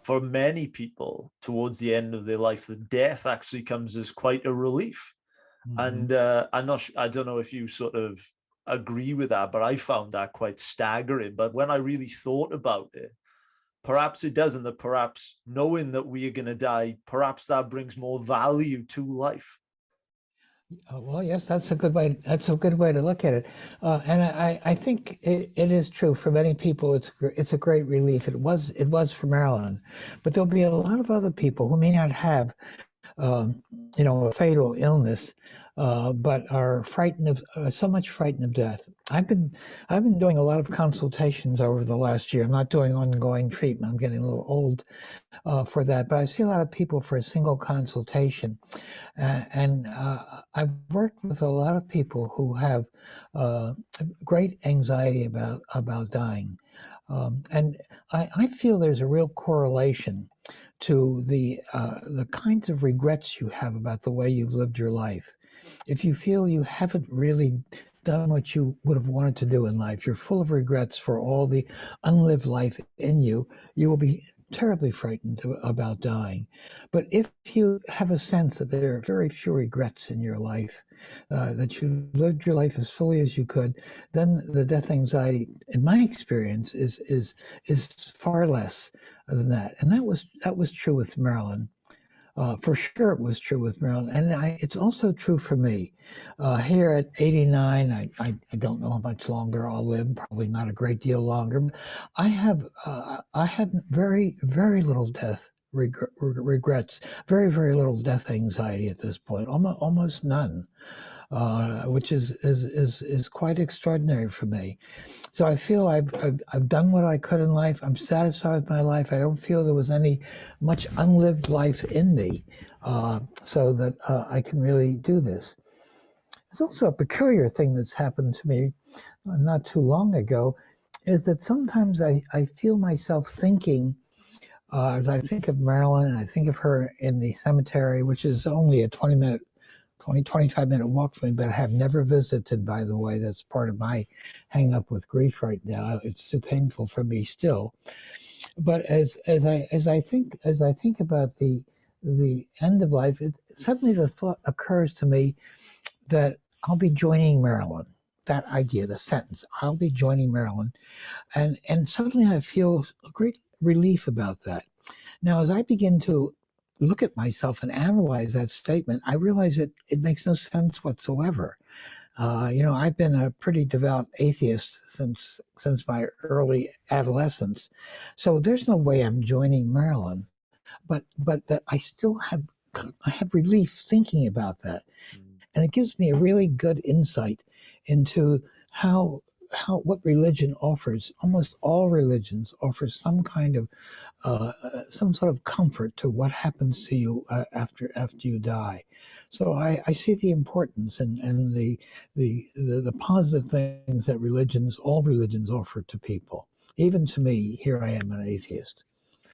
for many people towards the end of their life, the death actually comes as quite a relief. And I don't know if you sort of agree with that, but I found that quite staggering. But when I really thought about it, perhaps it doesn't, that perhaps knowing that we are going to die, perhaps that brings more value to life. Well, yes, that's a good way. That's a good way to look at it, and I think it is true for many people. It's a great relief. It was for Marilyn, but there'll be a lot of other people who may not have a fatal illness, but are frightened of so much frightened of death. I've been doing a lot of consultations over the last year. I'm not doing ongoing treatment. I'm getting a little old for that, but I see a lot of people for a single consultation, and I've worked with a lot of people who have great anxiety about dying, and I feel there's a real correlation to the kinds of regrets you have about the way you've lived your life. If you feel you haven't really done what you would have wanted to do in life, you're full of regrets for all the unlived life in you, you will be terribly frightened about dying. But if you have a sense that there are very few regrets in your life, that you lived your life as fully as you could, then the death anxiety, in my experience, is far less than that. And that was true with Marilyn. For sure, it was true with Marilyn, and it's also true for me. Here at 89, I don't know how much longer I'll live. Probably not a great deal longer. But I have very little death regrets. Very little death anxiety at this point. Almost none. Which is quite extraordinary for me. So I feel I've done what I could in life. I'm satisfied with my life. I don't feel there was any much unlived life in me, so that I can really do this. There's also a peculiar thing that's happened to me not too long ago, is that sometimes I feel myself thinking, as I think of Marilyn and I think of her in the cemetery, which is only a 25-minute walk from me, but I have never visited, by the way. That's part of my hang up with grief right now. It's too painful for me still. But as I think about the end of life, suddenly the thought occurs to me that I'll be joining Marilyn. That idea, the sentence, I'll be joining Marilyn. And suddenly I feel a great relief about that. Now, as I begin to look at myself and analyze that statement, I realize that it makes no sense whatsoever. I've been a pretty devout atheist since my early adolescence, so there's no way I'm joining Marilyn. But that I have relief thinking about that, and it gives me a really good insight into what religion offers. Almost all religions offer some kind of some sort of comfort to what happens to you after you die. So I see the importance and the positive things that all religions offer to people. Even to me, here I am, an atheist.